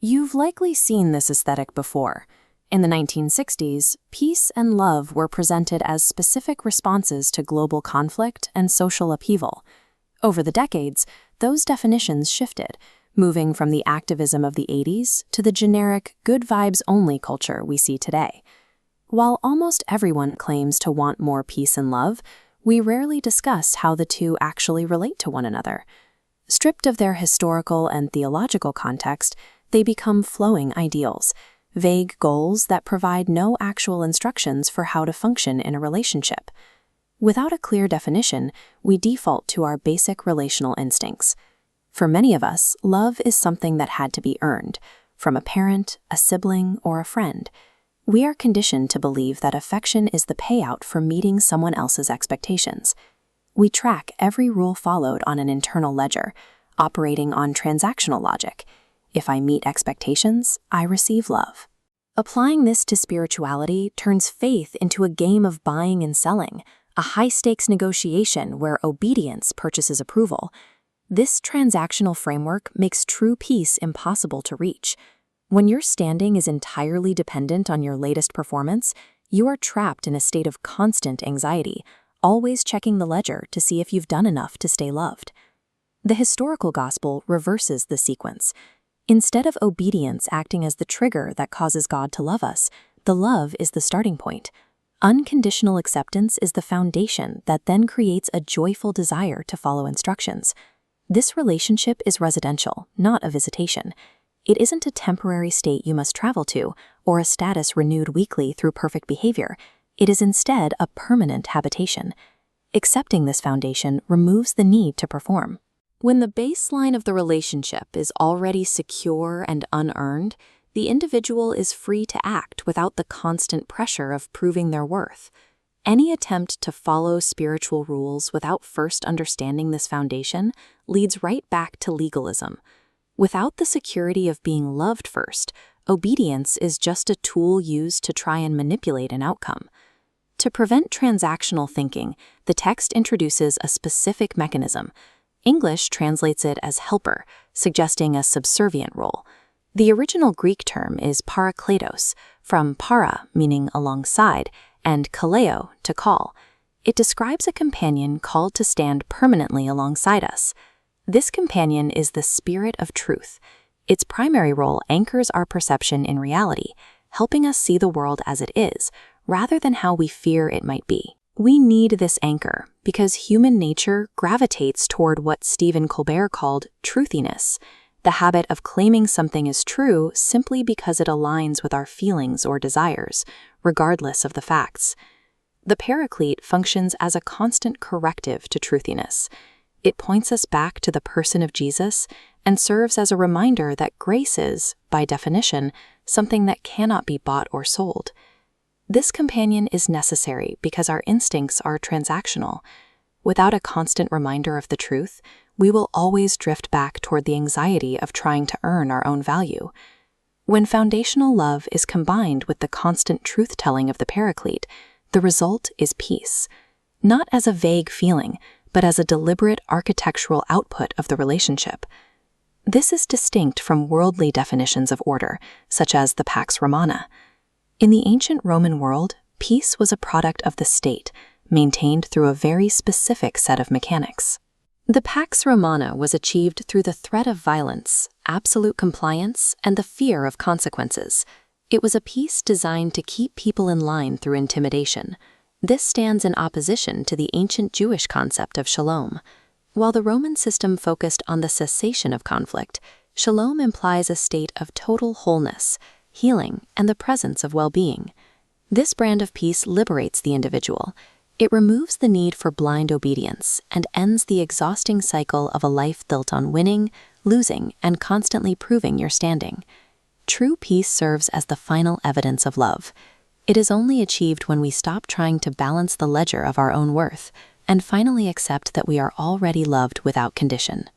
You've likely seen this aesthetic before. In the 1960s, peace and love were presented as specific responses to global conflict and social upheaval. Over the decades, those definitions shifted, moving from the activism of the 80s to the generic good vibes only culture we see today. While almost everyone claims to want more peace and love, we rarely discuss how the two actually relate to one another. Stripped of their historical and theological context, they become flowing ideals, vague goals that provide no actual instructions for how to function in a relationship. Without a clear definition, we default to our basic relational instincts. For many of us, love is something that had to be earned, from a parent, a sibling, or a friend. We are conditioned to believe that affection is the payout for meeting someone else's expectations. We track every rule followed on an internal ledger, operating on transactional logic. If I meet expectations, I receive love. Applying this to spirituality turns faith into a game of buying and selling, a high-stakes negotiation where obedience purchases approval. This transactional framework makes true peace impossible to reach. When your standing is entirely dependent on your latest performance, you are trapped in a state of constant anxiety, always checking the ledger to see if you've done enough to stay loved. The historical gospel reverses the sequence. Instead of obedience acting as the trigger that causes God to love us, the love is the starting point. Unconditional acceptance is the foundation that then creates a joyful desire to follow instructions. This relationship is residential, not a visitation. It isn't a temporary state you must travel to, or a status renewed weekly through perfect behavior. It is instead a permanent habitation. Accepting this foundation removes the need to perform. When the baseline of the relationship is already secure and unearned, the individual is free to act without the constant pressure of proving their worth. Any attempt to follow spiritual rules without first understanding this foundation leads right back to legalism. Without the security of being loved first, obedience is just a tool used to try and manipulate an outcome. To prevent transactional thinking, the text introduces a specific mechanism. English translates it as helper, suggesting a subservient role. The original Greek term is parakletos, from para, meaning alongside, and kaleo, to call. It describes a companion called to stand permanently alongside us. This companion is the spirit of truth. Its primary role anchors our perception in reality, helping us see the world as it is, rather than how we fear it might be. We need this anchor because human nature gravitates toward what Stephen Colbert called truthiness, the habit of claiming something is true simply because it aligns with our feelings or desires, regardless of the facts. The Paraclete functions as a constant corrective to truthiness. It points us back to the person of Jesus and serves as a reminder that grace is, by definition, something that cannot be bought or sold. This companion is necessary because our instincts are transactional. Without a constant reminder of the truth, we will always drift back toward the anxiety of trying to earn our own value. When foundational love is combined with the constant truth-telling of the Paraclete, the result is peace, not as a vague feeling, but as a deliberate architectural output of the relationship. This is distinct from worldly definitions of order, such as the Pax Romana. In the ancient Roman world, peace was a product of the state, maintained through a very specific set of mechanics. The Pax Romana was achieved through the threat of violence, absolute compliance, and the fear of consequences. It was a peace designed to keep people in line through intimidation. This stands in opposition to the ancient Jewish concept of shalom. While the Roman system focused on the cessation of conflict, shalom implies a state of total wholeness, healing, and the presence of well-being. This brand of peace liberates the individual. It removes the need for blind obedience and ends the exhausting cycle of a life built on winning, losing, and constantly proving your standing. True peace serves as the final evidence of love. It is only achieved when we stop trying to balance the ledger of our own worth and finally accept that we are already loved without condition.